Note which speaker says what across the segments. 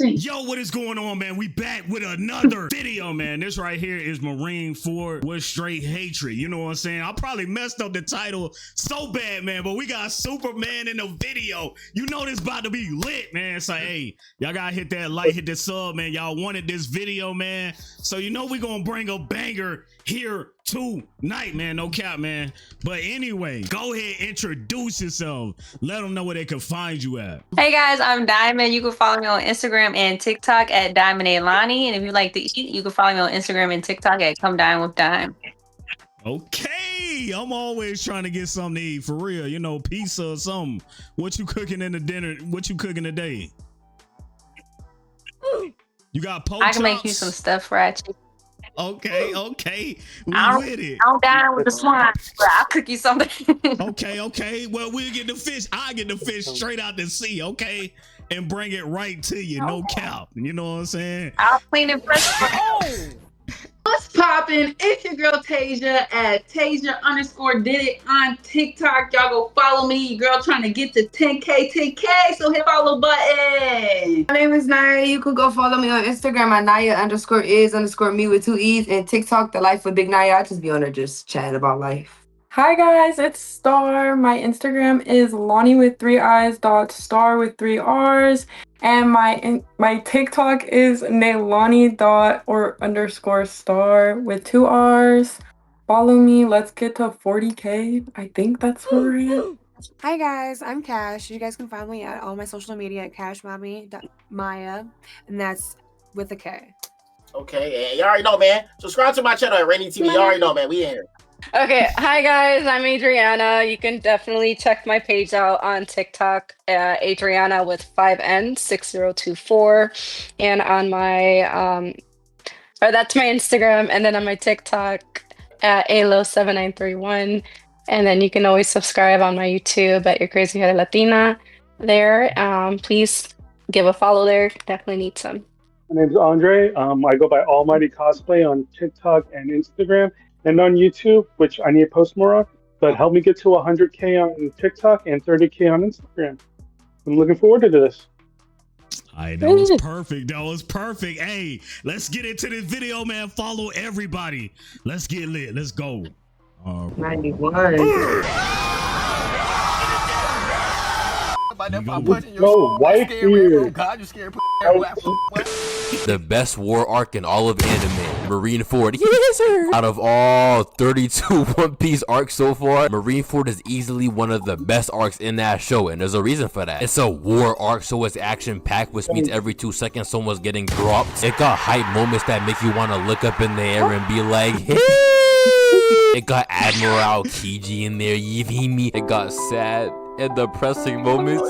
Speaker 1: Yo, what is going on, man? We back with another video, man. This right here is Marineford with straight hatred. You know what I'm saying? I probably messed up the title so bad, man, but we got Superman in the video. You know this about to be lit, man. It's like, hey, y'all gotta hit that like, hit the sub, man. Y'all wanted this video, man. So you know we gonna bring a banger here tonight, man. No cap, man. But anyway, go ahead, introduce yourself. Let them know where they can find you at.
Speaker 2: Hey guys, I'm Diamond. You can follow me on Instagram and TikTok at Diamond And if you like to eat, you can follow me on Instagram and TikTok at Come Dine with Dime.
Speaker 1: Okay, I'm always trying to get something to eat, for real. You know, pizza or something. What you cooking in the dinner? What you cooking today? You got pork chops?
Speaker 2: I can make you some stuffed fried chicken.
Speaker 1: Okay. We with it.
Speaker 2: I'm down with the swine, but I'll cook you something.
Speaker 1: Okay. Well, we'll get the fish. I get the fish straight out the sea, okay? And bring it right to you, no cap. You know what I'm saying?
Speaker 2: I'll clean it fresh.
Speaker 3: What's poppin'? It's your girl TAIJA at TAIJA_did it on TikTok. Y'all go follow me. Your girl trying to get to 10K, so hit follow button.
Speaker 4: My name is Naya. You can go follow me on Instagram at Naya_is_me with 2 E's, and TikTok, The Life with Big Naya. I just be on there just chatting about life.
Speaker 5: Hi guys, it's Starr. My Instagram is Lonnie with 3 I's .star with 3 R's, and my TikTok is Nailani _star with 2 R's. Follow me. Let's get to 40K. I think that's where we're at.
Speaker 6: Hi guys, I'm Cash. You guys can find me at all my social media at cashmami.maya, and that's with a K.
Speaker 7: Okay, and you already know, man. Subscribe to my channel at Rainy TV. You already know, man. We in here.
Speaker 8: Okay, hi guys, I'm Adriana. You can definitely check my page out on TikTok, Adriana with 5 N's 6024, and on my that's my Instagram, and then on my TikTok at ALO7931, and then you can always subscribe on my YouTube at Your Crazy Headed Latina. There, please give a follow there. Definitely need some.
Speaker 9: My name's Andre. I go by Almighty Cosplay on TikTok and Instagram. And on YouTube, which I need to post more of, but help me get to 100K on TikTok and 30K on Instagram. I'm looking forward to this.
Speaker 1: That was perfect. That was perfect. Hey, let's get into this video, man. Follow everybody. Let's get lit. Let's go.
Speaker 4: 91.
Speaker 9: Go, Whitebeard.
Speaker 10: The best war arc in all of anime, Marineford. Yes, sir. Out of all 32 One Piece arcs so far, Marineford is easily one of the best arcs in that show, and there's a reason for that. It's a war arc, so it's action-packed, which means every 2 seconds someone's getting dropped. It got hype moments that make you want to look up in the air and be like, hey! It got Admiral Aokiji in there, you feel me? It got sad and depressing moments.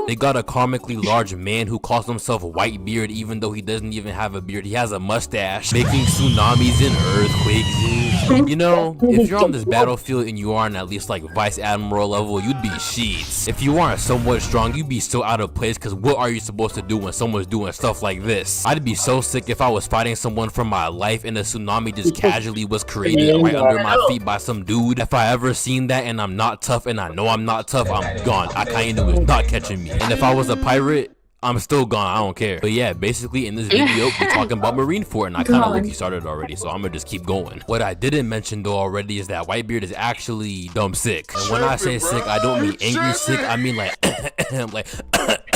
Speaker 10: They got a comically large man who calls himself Whitebeard even though he doesn't even have a beard. He has a mustache, making tsunamis and earthquakes. You know, if you're on this battlefield and you aren't at least like Vice Admiral level, you'd be sheets. If you aren't somewhat strong, you'd be so out of place, because what are you supposed to do when someone's doing stuff like this? I'd be so sick if I was fighting someone for my life and a tsunami just casually was created right under my feet by some dude. If I ever seen that and I'm not tough and I know I'm not tough, I'm gone. Akainu is not catching me. And if I was a pirate, I'm still gone. I don't care. But yeah, basically in this video, we're talking about Marineford, and I kind of look, you started already, so I'm gonna just keep going. What I didn't mention though already is that Whitebeard is actually dumb sick. And when I say sick, I don't mean angry sick. I mean like, like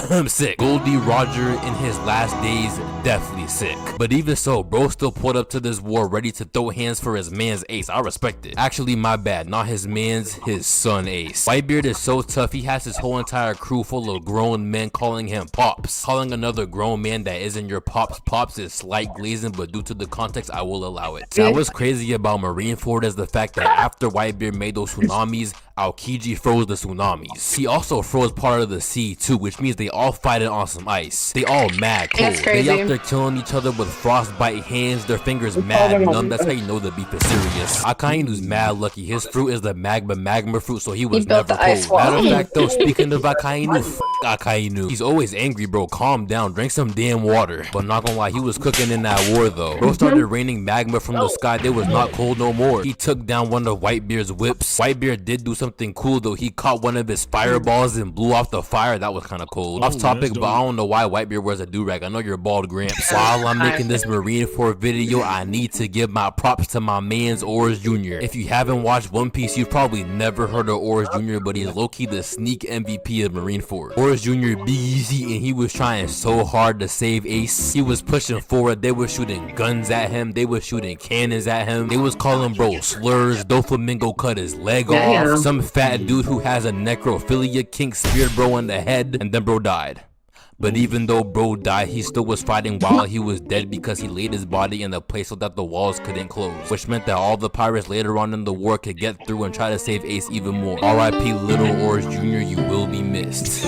Speaker 10: I'm sick. Goldie Roger in his last days, definitely sick. But even so, bro still pulled up to this war ready to throw hands for his man's ace. I respect it. Actually, my bad, not his man's, his son ace. Whitebeard is so tough, he has his whole entire crew full of grown men calling him Pops. Calling another grown man that isn't your pops is slight glazing, but due to the context, I will allow it. Now, what's crazy about Marineford is the fact that after Whitebeard made those tsunamis, Aokiji froze the tsunamis. He also froze part of the sea too, which means they all fighting on some ice. They all mad cold. They out there killing each other with frostbite hands, their fingers mad numb. That's how you know the beef is serious. Akainu's mad lucky. His fruit is the magma fruit, so he was never cold. Matter of fact though, speaking of Akainu, Akainu, he's always angry, bro. Calm down, drink some damn water. But not gonna lie, he was cooking in that war though. Bro started raining magma from the sky. They was not cold no more. He took down one of Whitebeard's whips. Whitebeard did do something something cool though. He caught one of his fireballs and blew off the fire. That was kind of cool. Off topic, but I don't know why Whitebeard wears a do-rag. I know you're bald, Gramps. While I'm making this Marineford video, I need to give my props to my man's Orange Jr. If you haven't watched One Piece, you've probably never heard of Orange Jr., but he's low-key the sneak MVP of Marineford. Orange Jr. big easy, and he was trying so hard to save Ace. He was pushing forward. They were shooting guns at him. They were shooting cannons at him. They was calling bro slurs. Doflamingo cut his leg off. Some fat dude who has a necrophilia kink speared bro in the head, and then bro died. But even though bro died, he still was fighting while he was dead because he laid his body in a place so that the walls couldn't close, which meant that all the pirates later on in the war could get through and try to save Ace even more. R.I.P. Little Orange Jr., you will be missed.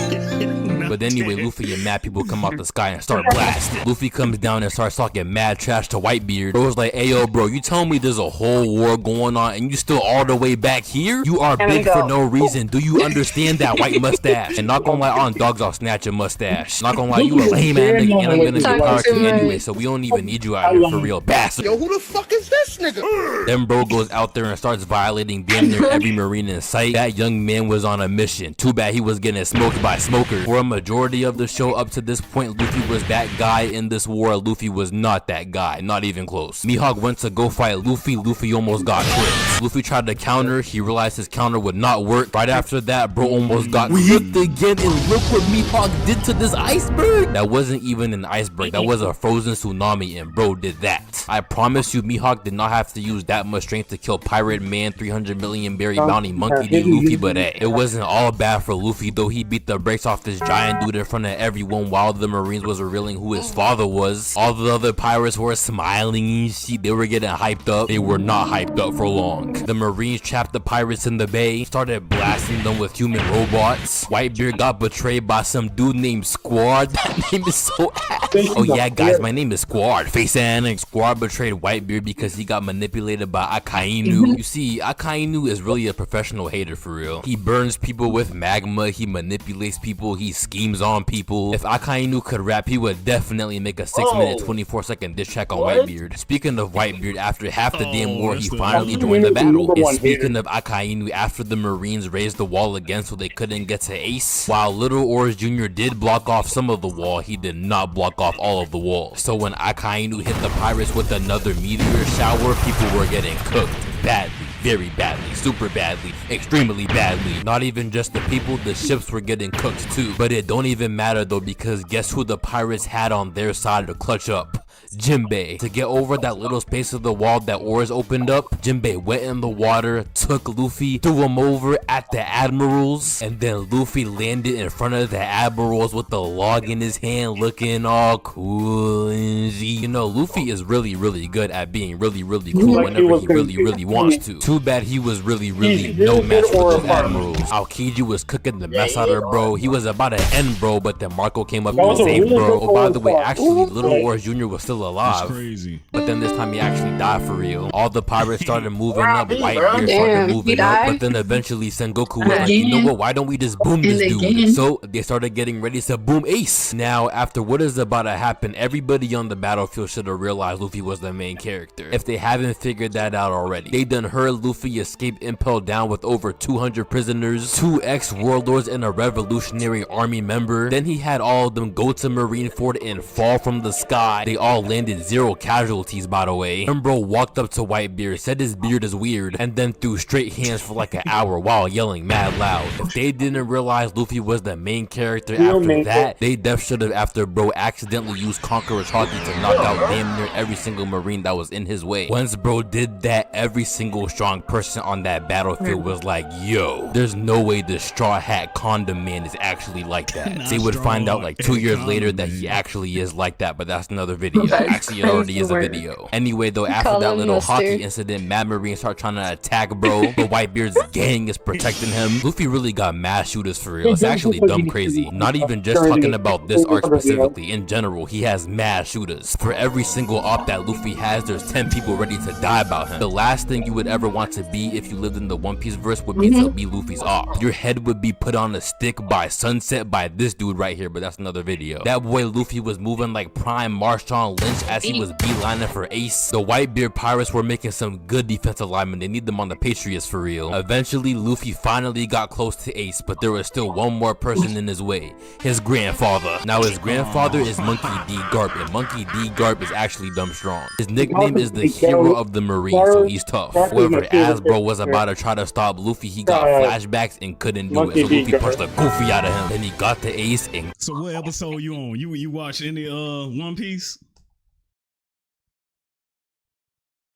Speaker 10: But anyway, Luffy and mad people come out the sky and start blasting. Luffy comes down and starts talking mad trash to Whitebeard. Bro's like, hey yo bro, you telling me there's a whole war going on and you still all the way back here? You are big for no reason. Do you understand that, white mustache? And not gonna lie, on dogs I'll snatch your mustache. Not gonna lie, you a lame man nigga, and I'm gonna be power king anyway, so we don't even need you out here for real, bastard.
Speaker 11: Yo, who the fuck is this nigga?
Speaker 10: Then bro goes out there and starts violating damn near every marine in sight. That young man was on a mission. Too bad he was getting smoked by smokers. For a majority of the show up to this point, Luffy was that guy in this war. Luffy was not that guy, not even close. Mihawk went to go fight Luffy. Luffy almost got clipped. Luffy tried to counter. He realized his counter would not work. Right after that, bro almost got clipped again, and look what Mihawk did to this iceberg. That wasn't even an iceberg, that was a frozen tsunami, and bro did that. I promise you, Mihawk did not have to use that much strength to kill Pirate Man, 300 million berry bounty monkey D Luffy, but hey, it wasn't all bad for Luffy though. He beat the brakes off this giant dude in front of everyone while the Marines was revealing who his father was. All the other pirates were smiling and shit. They were getting hyped up. They were not hyped up for long. The Marines trapped the pirates in the bay, started blasting them with human robots. Whitebeard got betrayed by some dude named Squad. That name is so ass. Oh yeah guys, my name is Squad. Face and Squad betrayed Whitebeard because he got manipulated by Akainu. You see, Akainu is really a professional hater for real. He burns people with magma, he manipulates people, he schemes on people. If Akainu could rap, he would definitely make a 6-minute 24-second diss track on Whitebeard. Speaking of Whitebeard, after half the damn war, he finally joined the battle. And speaking of Akainu, after the Marines raised the wall again so they couldn't get to Ace, while Little Orange Jr. did block off some of the wall, he did not block off all of the wall. So when Akainu hit the pirates with another meteor shower, people were getting cooked badly. Very badly, super badly, extremely badly. Not even just the people, the ships were getting cooked too. But it don't even matter though, because guess who the pirates had on their side to clutch up? Jinbei. To get over that little space of the wall that oars opened up, Jinbei went in the water, took Luffy, threw him over at the admirals, and then Luffy landed in front of the admirals with the log in his hand looking all cool and Z. You know, Luffy is really good at being really cool whenever he really wants to. Too bad he was really no match for those admirals. Aokiji was cooking the mess out of bro. He was about to end bro, but then Marco came up and saved bro. Oh, by the way, actually, Little Orange Jr. was still alive.
Speaker 1: Crazy.
Speaker 10: But then this time he actually died for real. All the pirates started moving up, Whitebeard started moving up, but then eventually Sengoku was like, you know what, why don't we just boom this dude? So they started getting ready to boom Ace. Now, after what is about to happen, everybody on the battlefield should have realized Luffy was the main character. If they haven't figured that out already. They done heard Luffy escape Impel Down with over 200 prisoners, 2 ex-warlords, and a revolutionary army member. Then he had all of them go to Marineford and fall from the sky. They all landed 0 casualties, by the way. And bro walked up to Whitebeard, said his beard is weird, and then threw straight hands for like an hour while yelling mad loud. If they didn't realize Luffy was the main character after that, they def should have after bro accidentally used Conqueror's Haki to knock out damn near every single marine that was in his way. Once bro did that, every single strong person on that battlefield was like, yo, there's no way the Straw Hat Condom Man is actually like that. They would find out like 2 years later that he actually is like that, but that's another video. Actually, it already is a video. Anyway though, after that little hockey incident, Mad Marines start trying to attack bro, but Whitebeard's gang is protecting him. Luffy really got mass shooters for real. It's actually dumb crazy. Not even just talking about this arc specifically, in general, he has mad shooters. For every single op that Luffy has, there's 10 people ready to die about him. The last thing you would ever want to be if you lived in the One Piece verse would be to be Luffy's op. Your head would be put on a stick by sunset by this dude right here, but that's another video. That boy Luffy was moving like prime Marshawn flinch as he was beelining for Ace. The Whitebeard pirates were making some good defensive linemen. They need them on the Patriots for real. Eventually, Luffy finally got close to Ace, but there was still one more person in his way. His grandfather. Now his grandfather is Monkey D. Garp, and Monkey D. Garp is actually dumb strong. His nickname is the hero of the Marines, so he's tough. However, as bro was about to try to stop Luffy, he got flashbacks and couldn't do it. So Luffy punched the goofy out of him. Then he got the Ace and...
Speaker 1: So what episode you on? You watch any One Piece?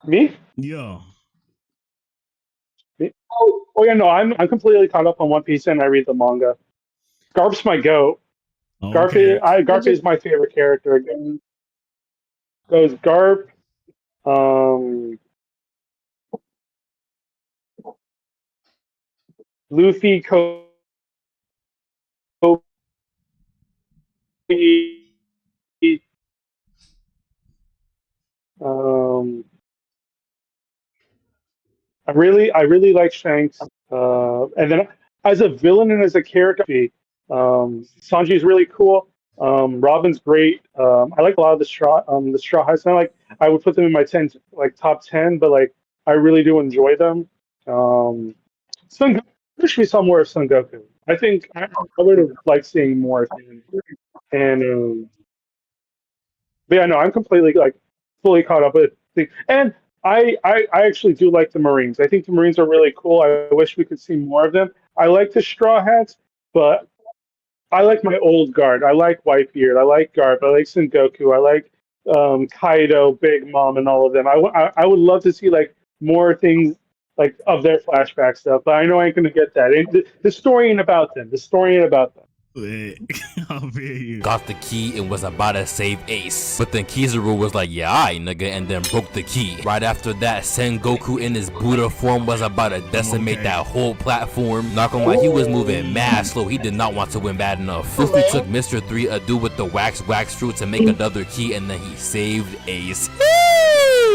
Speaker 9: Me?
Speaker 1: Yeah.
Speaker 9: Oh yeah, no, I'm completely caught up on One Piece and I read the manga. Garp's my goat.
Speaker 1: Okay.
Speaker 9: Garp is my favorite character. Again, goes Garp, Luffy, Kobe, I really like Shanks, and then as a villain and as a character, Sanji's really cool. Robin's great. I like a lot of the Straw Hats. I would put them in my top 10, but like I really do enjoy them. Son Goku, I wish we saw more of Son Goku. I think I would have liked seeing more of him. And but yeah, no, I'm completely fully caught up with things. And I actually do like the Marines. I think the Marines are really cool. I wish we could see more of them. I like the Straw Hats, but I like my old guard. I like Whitebeard. I like Garp. I like Son Goku. I like Kaido, Big Mom, and all of them. I would love to see more things of their flashback stuff, but I know I ain't gonna get that. The story ain't about them. The story ain't about them.
Speaker 10: Got the key and was about to save Ace, but then Kizaru was like, yeah, aight, nigga, and then broke the key. Right after that, Sengoku in his Buddha form was about to decimate that whole platform. Not gonna lie, he was moving mad slow. He did not want to win bad enough. Luffy took Mr. 3 ado with the wax fruit to make another key, and then he saved Ace.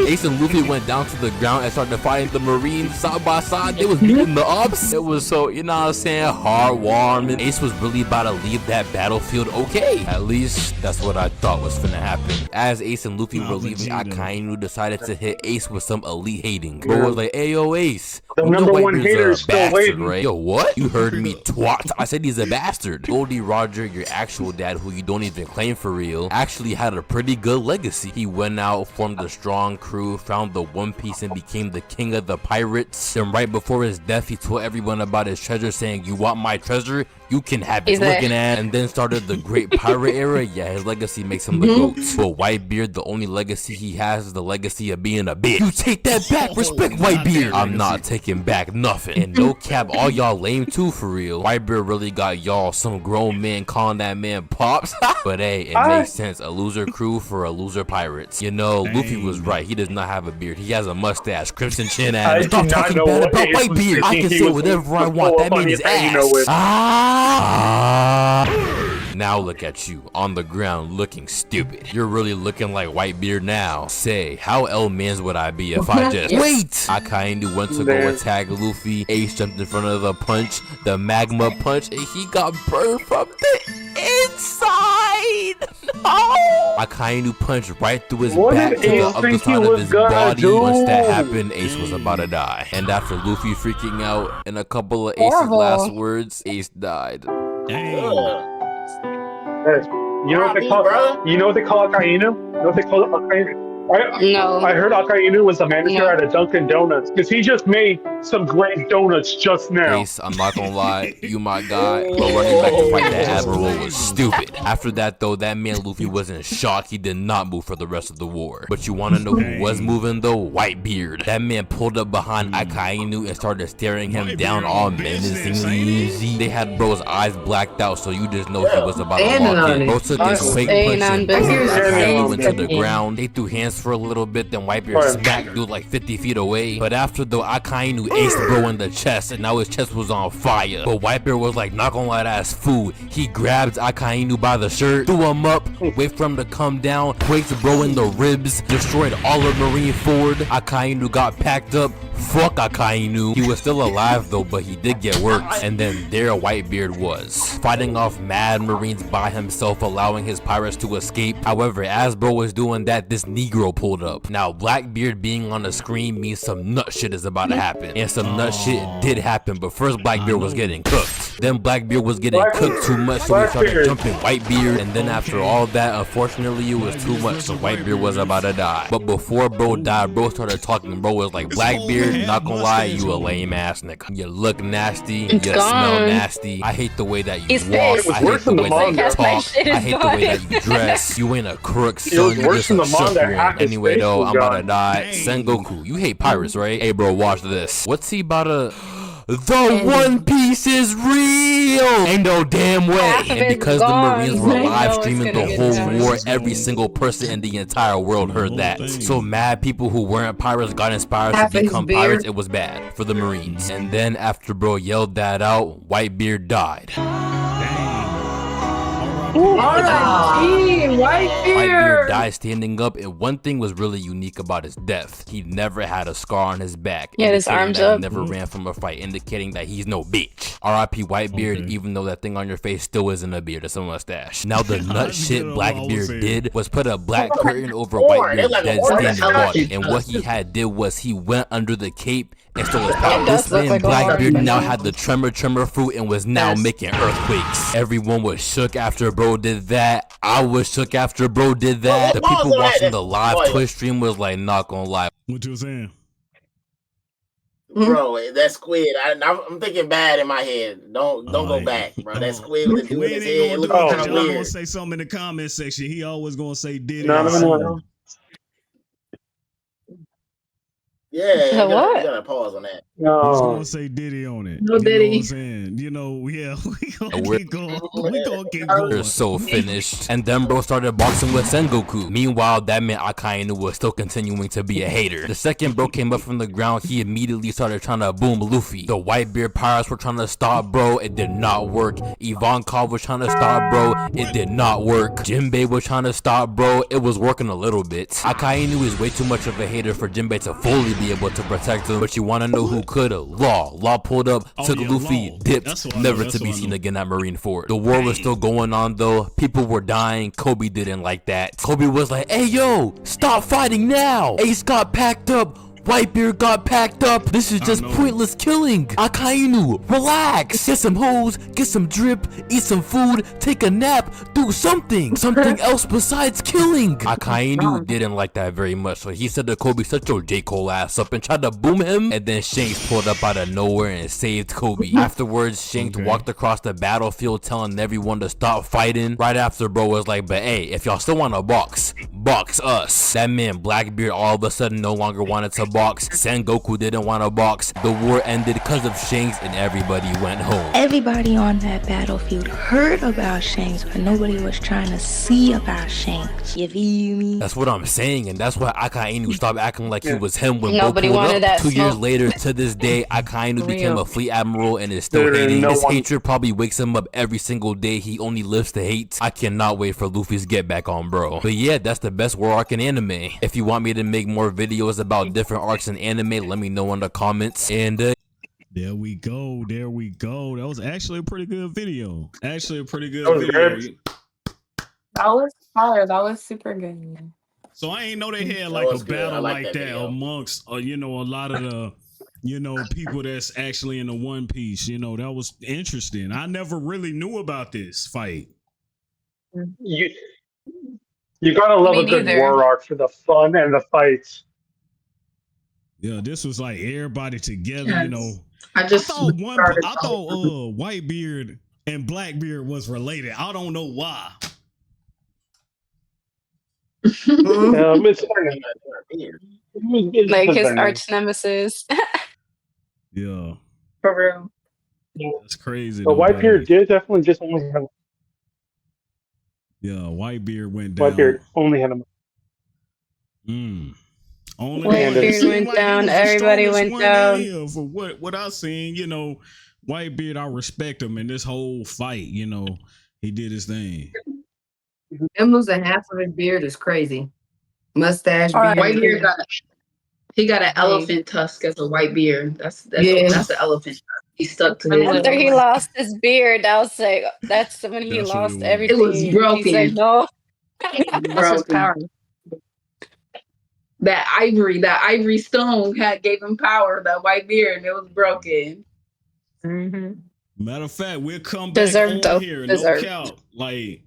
Speaker 10: Ace and Luffy went down to the ground and started fighting the Marines side by side. They was beating the ups. It was so, you know what I'm saying, heartwarming. Ace was really about to leave that battlefield okay. At least that's what I thought was finna happen. As Ace and Luffy were leaving, Akainu decided to hit Ace with some elite hating. Bro was like, hey yo Ace,
Speaker 9: the number one hater is still waiting.
Speaker 10: Right? Yo, what? You heard me, twat. I said he's a bastard. Goldie Roger, your actual dad, who you don't even claim for real, actually had a pretty good legacy. He went out, formed a strong crew, found the One Piece, and became the king of the pirates. Then right before his death, he told everyone about his treasure, saying, you want my treasure? You can have it. Looking at, and then started the great pirate era. Yeah, his legacy makes him the GOAT. But Whitebeard, the only legacy he has is the legacy of being a bitch. You take that back. Respect Whitebeard. I'm not taking back nothing. And no cap, all y'all lame too for real. Whitebeard really got y'all some grown men calling that man Pops. But hey, it makes sense. A loser crew for a loser pirates. You know, Luffy was right. He does not have a beard. He has a mustache. Crimson chin ass. Stop talking bad about Whitebeard. I can say whatever I want. That means ass. Now look at you on the ground looking stupid. You're really looking like Whitebeard now. Say, how L-mans would I be if I just wait? Akainu went to go attack Luffy. Ace jumped in front of the punch, the magma punch, and he got burned from the inside. No! Akainu punched right through his back to the other side of his body. Once that happened, Ace was about to die. And after Luffy freaking out and a couple of Ace's last words, Ace died.
Speaker 1: Dang.
Speaker 9: You know what they call? You know what they call Akainu? You know what they call Akainu?
Speaker 8: No.
Speaker 9: I heard Akainu was a manager at a Dunkin' Donuts because he just made some great donuts just now.
Speaker 10: Ace, I'm not gonna lie, you my guy, but running back to fight that Admiral was stupid. After that though, that man Luffy was in shock. He did not move for the rest of the war. But you wanna know who was moving though? Whitebeard. That man pulled up behind Akainu and started staring him down all menacingly. They had bro's eyes blacked out, so you just know he was about to walk in. Bro took his fake punch and Akainu went to the ground. They threw hands for a little bit, then Whitebeard smacked dude like 50 feet away. But after though, Akainu aced bro in the chest, and now his chest was on fire. But Whitebeard was like, not gonna let ass food. He grabbed Akainu by the shirt, threw him up, wait for him to come down, breaks bro in the ribs, destroyed all of Marineford. Akainu got packed up, Fuck Akainu. He was still alive though, but he did get worked. And then there Whitebeard was, fighting off mad Marines by himself, allowing his pirates to escape. However, as bro was doing that, this Negro pulled up. Now, Blackbeard being on the screen means some nut shit is about to happen. And some nut shit did happen, but first Blackbeard was getting cooked. Then Blackbeard was getting cooked too much, so he started jumping Whitebeard. And then after all that, unfortunately, it was too much, so Whitebeard was about to die. But before bro died, bro started talking. Bro was like, Blackbeard, not gonna lie, you a lame ass nigga. You look nasty, you smell nasty. I hate the way that you walk. I hate the way that you talk. I hate the way that you dress. You ain't a crook, son. You just a shook one. Anyway though, I'm about to die. Sengoku, you hate pirates, right? Hey bro, watch this. What's he about to... The One Piece is real! Ain't no damn way. And because the Marines were live streaming the whole war, every single person in the entire world heard that. So mad people who weren't pirates got inspired to become pirates. It was bad for the Marines. And then after bro yelled that out, Whitebeard died. Whitebeard died standing up, and one thing was really unique about his death. He never had a scar on his back.
Speaker 8: Yeah, his arms up.
Speaker 10: He never ran from a fight, indicating that he's no bitch. R.I.P. Whitebeard, even though that thing on your face still isn't a beard, it's a mustache. Now the nut shit Blackbeard did was put a black curtain over Whitebeard's dead standing body, and what he had did was he went under the cape and stole his power. This man Blackbeard now had the tremor fruit and was now making earthquakes. Everyone was shook after bro did that. I was shook after bro did that. The people watching the live Twitch stream was like, not gonna lie.
Speaker 1: What you saying?
Speaker 7: Bro, that squid. I'm thinking bad in my head. Don't go back, bro. That squid with the dude in his head. It looks kind of weird.
Speaker 1: Gonna say something in the comment section. He always gonna say did it.
Speaker 9: No.
Speaker 7: Yeah, you gotta pause on that.
Speaker 9: No.
Speaker 1: He's gonna say Diddy on it.
Speaker 3: No Diddy.
Speaker 1: You know what I'm saying? You know, yeah, we gonna keep going. We gonna keep going.
Speaker 10: They're so finished. And then bro started boxing with Sengoku. Meanwhile, that meant Akainu was still continuing to be a hater. The second bro came up from the ground, he immediately started trying to boom Luffy. The Whitebeard pirates were trying to stop bro, it did not work. Ivankov was trying to stop bro, it did not work. Jinbei was trying to stop bro, it was working a little bit. Akainu is way too much of a hater for Jinbei to fully be able to protect him, but you want to know who could? Law pulled up, took Luffy, dipped, never to be seen again at Marineford. The war was still going on though, people were dying. Kobe didn't like that. Kobe was like, hey yo, stop fighting now. Ace got packed up, Whitebeard got packed up. This is just pointless killing. Akainu, relax. Get some hoes, get some drip, eat some food, take a nap, do something else besides killing. Akainu didn't like that very much, so he said to Kobe, shut your J. Cole ass up, and tried to boom him. And then Shanks pulled up out of nowhere and saved Kobe. Afterwards, Shanks walked across the battlefield telling everyone to stop fighting. Right after bro was like, but hey, if y'all still want to box us. That meant Blackbeard all of a sudden no longer wanted to box. Sengoku didn't want to box. The war ended because of Shanks and everybody went home.
Speaker 12: Everybody on that battlefield heard about Shanks, but nobody was trying to see about Shanks. You feel me?
Speaker 10: That's what I'm saying, and that's why Akainu stopped acting like he was him when
Speaker 8: nobody
Speaker 10: bro pulled
Speaker 8: wanted
Speaker 10: up.
Speaker 8: that
Speaker 10: 2 years
Speaker 8: smoke.
Speaker 10: later, to this day, Akainu became a fleet admiral and is still hating. His hatred probably wakes him up every single day. He only lives to hate. I cannot wait for Luffy's get back on bro. But yeah, that's the best war arc in anime. If you want me to make more videos about different arcs in anime, let me know in the comments. And
Speaker 1: there we go. That was actually a pretty good video.
Speaker 9: That
Speaker 5: was fire. That was super good.
Speaker 1: So I ain't know they had like a battle like that amongst a lot of the people that's actually in the One Piece. That was interesting. I never really knew about this fight.
Speaker 9: You gotta love a good war arc for the fun and the fights.
Speaker 1: Yeah, this was like everybody together.
Speaker 3: I thought
Speaker 1: Whitebeard and Blackbeard was related. I don't know why.
Speaker 8: Like his arch nemesis.
Speaker 1: Yeah.
Speaker 3: For real.
Speaker 1: That's crazy.
Speaker 9: But Whitebeard did definitely just only have.
Speaker 1: Yeah, Whitebeard went down.
Speaker 9: Whitebeard only had him.
Speaker 8: Whitebeard went down. Everybody went down.
Speaker 1: For what I seen, Whitebeard, I respect him in this whole fight. He did his thing.
Speaker 4: Him losing half of his beard is crazy. Mustache, beard.
Speaker 3: Whitebeard He got an elephant tusk as a white beard. That's
Speaker 4: Yeah.
Speaker 3: that's an elephant tusk. He stuck to his.
Speaker 8: After he lost his beard, I was like, that's when he
Speaker 1: That's what it
Speaker 8: lost
Speaker 1: was.
Speaker 8: everything.
Speaker 3: It was
Speaker 8: He
Speaker 3: broken.
Speaker 8: said no.
Speaker 2: That's his power.
Speaker 3: That ivory stone gave him power. That white beard, and it was broken.
Speaker 2: Mm-hmm.
Speaker 1: Matter of fact, we'll come back
Speaker 8: Deserved,
Speaker 1: on
Speaker 8: though.
Speaker 1: here.
Speaker 8: Deserved.
Speaker 1: No count. Like,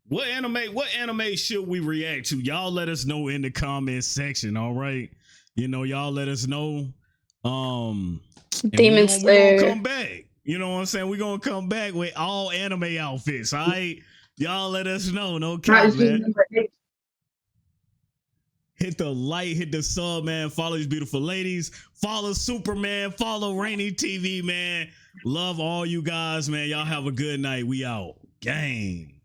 Speaker 1: what anime should we react to? Y'all let us know in the comment section. All right, y'all let us know.
Speaker 8: Demon
Speaker 1: We're
Speaker 8: Slayer.
Speaker 1: gonna come back. You know what I'm saying? We're gonna come back with all anime outfits. All right, y'all let us know. No count, man. Hit the like, hit the sub, man. Follow these beautiful ladies. Follow Superman. Follow Rainy TV, man. Love all you guys, man. Y'all have a good night. We out. Gang.